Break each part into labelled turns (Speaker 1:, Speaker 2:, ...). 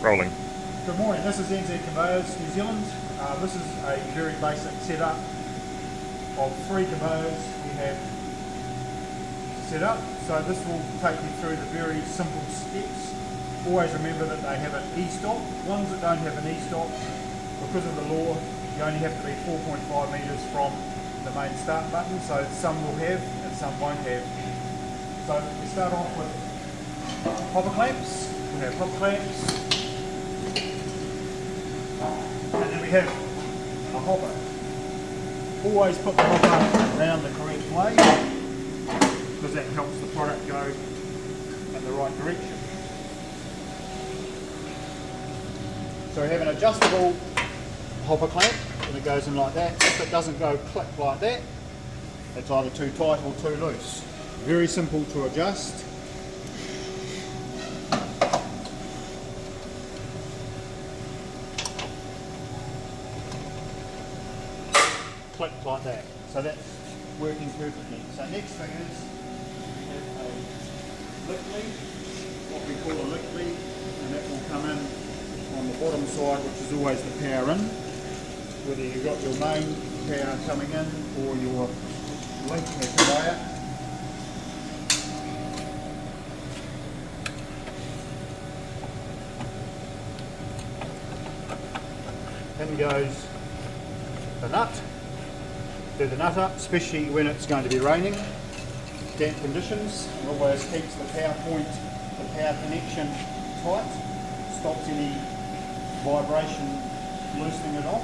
Speaker 1: Rolling.
Speaker 2: Good morning, this is NZ Conveyors New Zealand. This is a very basic setup of 3 conveyors we have set up. So this will take you through the very simple steps. Always remember that they have an e-stop. Ones that don't have an e-stop, because of the law, you only have to be 4.5 metres from the main start button. So some will have and some won't have. So we start off with hopper clamps. We have hopper clamps. And then we have a hopper. Always put the hopper around the correct way, because that helps the product go in the right direction. So we have an adjustable hopper clamp, and it goes in like that. If it doesn't go click like that, it's either too tight or too loose. Very simple to adjust. Click like that. So that's working perfectly. So next thing is we have a lick lead, what we call a lick lead, and that will come in on the bottom side, which is always the power in. Whether you've got your main power coming in or your linking the conveyor. In goes the nut. Do the nut up, especially when it's going to be raining, damp conditions. It always keeps the power point, the power connection tight, stops any vibration loosening it off.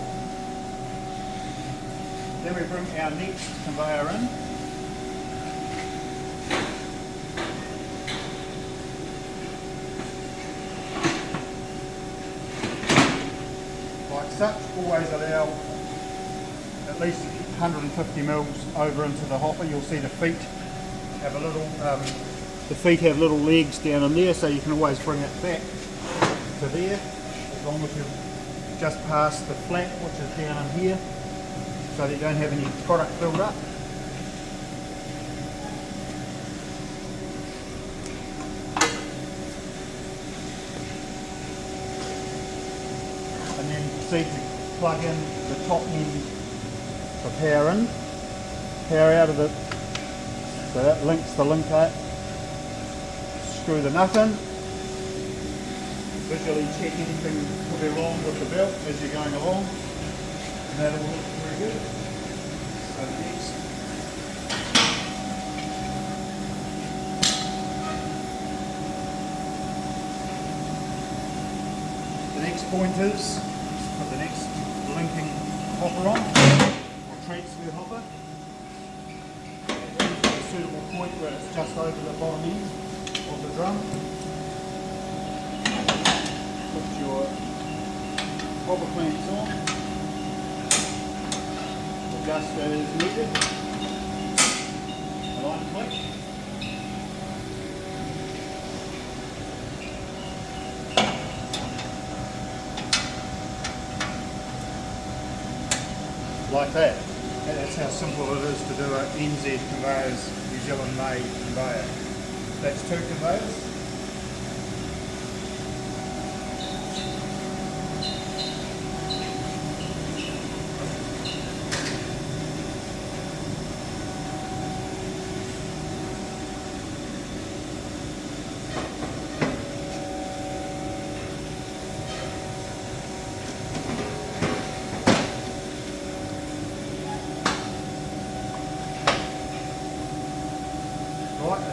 Speaker 2: Then we bring our next conveyor in. Like such, always allow at least 150 mils over into the hopper. You'll see the feet have a little, little legs down in there, so you can always bring it back to there, as long as you've just passed the flat, which is down in here, so that you don't have any product build up. And then proceed to plug in the top end for power in, power out of the, so that links the link out. Screw the nut in, visually check anything could be wrong with the belt as you're going along, and that'll look very good. So the next point is put the next linking hopper on. Transfer hopper at a suitable point where it's just over the bottom end of the drum. Put your hopper clamps on, adjust as needed, align click. Like that. And that's how simple it is to do an NZ Conveyors New Zealand made conveyor. That's 2 conveyors.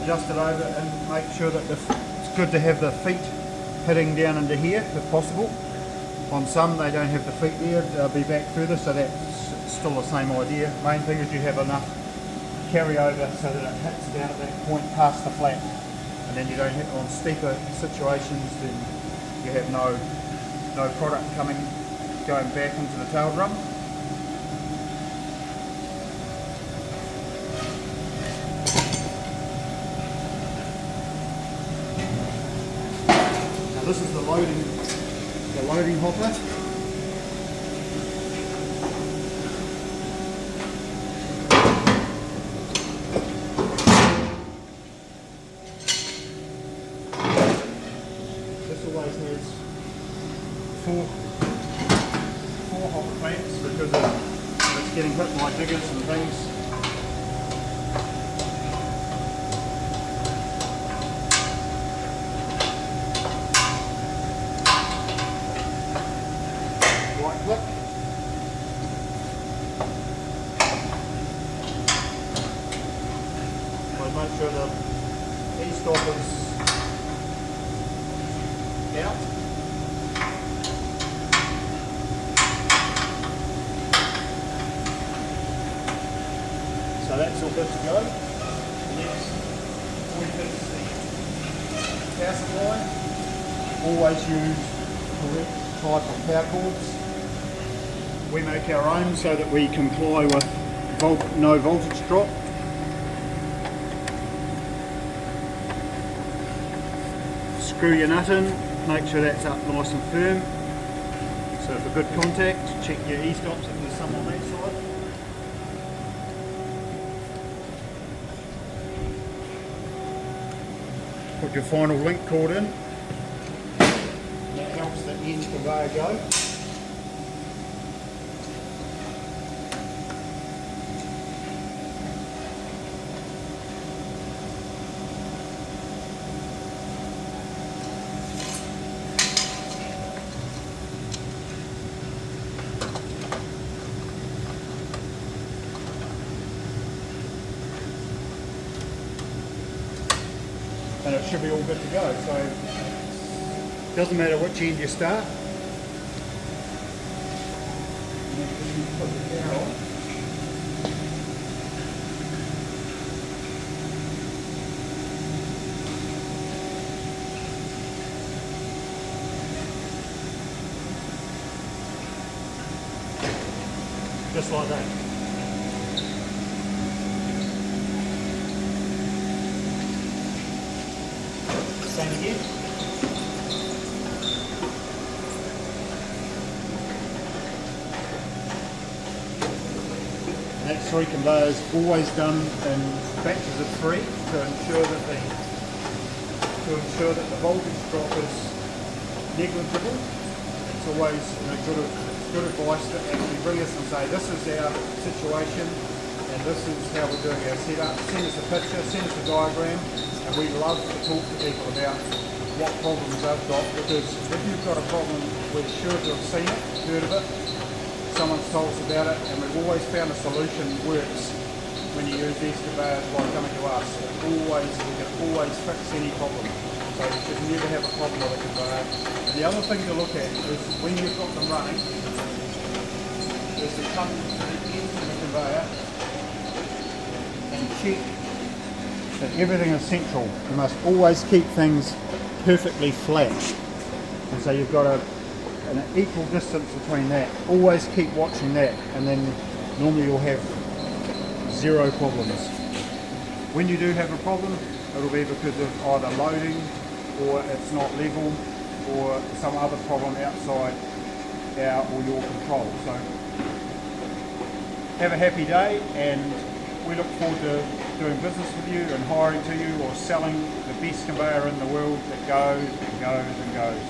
Speaker 2: Adjust it over and make sure that it's good to have the feet hitting down into here if possible. On some they don't have the feet there, they'll be back further, so that's still the same idea. Main thing is you have enough carryover so that it hits down at that point past the flat, and then you don't hit on steeper situations, then you have no product going back into the tail drum. This is the loading hopper. four hot clamps because it's getting hit by diggers and things. Right click. So make sure the e-stop is out. So that's all good to go. Next, we fix the power supply. Always use correct type of power cords. We make our own so that we comply with no voltage drop. Screw your nut in, make sure that's up nice and firm. So for good contact, check your e-stops if there's some on that side. Put your final link cord in. That helps the end conveyor go. And it should be all good to go. So it doesn't matter which end you start. Put the power on. Just like that. Same again. That's 3 conveyors, always done in batches of 3 to ensure that the voltage drop is negligible. It's always good advice to actually bring us and say this is our situation and this is how we're doing our setup. Send us a picture, send us a diagram. And we love to talk to people about what problems they've got, because if you've got a problem, we're sure to have seen it, heard of it, someone's told us about it, and we've always found a solution works when you use these conveyors by coming to us. We can always fix any problem. So you should never have a problem with a conveyor. And the other thing to look at is when you've got them running, is to come to the end of the conveyor and check that everything is central. You must always keep things perfectly flat. And so you've got an equal distance between that. Always keep watching that, and then normally you'll have 0 problems. When you do have a problem, it'll be because of either loading, or it's not level, or some other problem outside our or your control. So have a happy day, and we look forward to doing business with you and hiring to you or selling the best conveyor in the world that goes and goes and goes.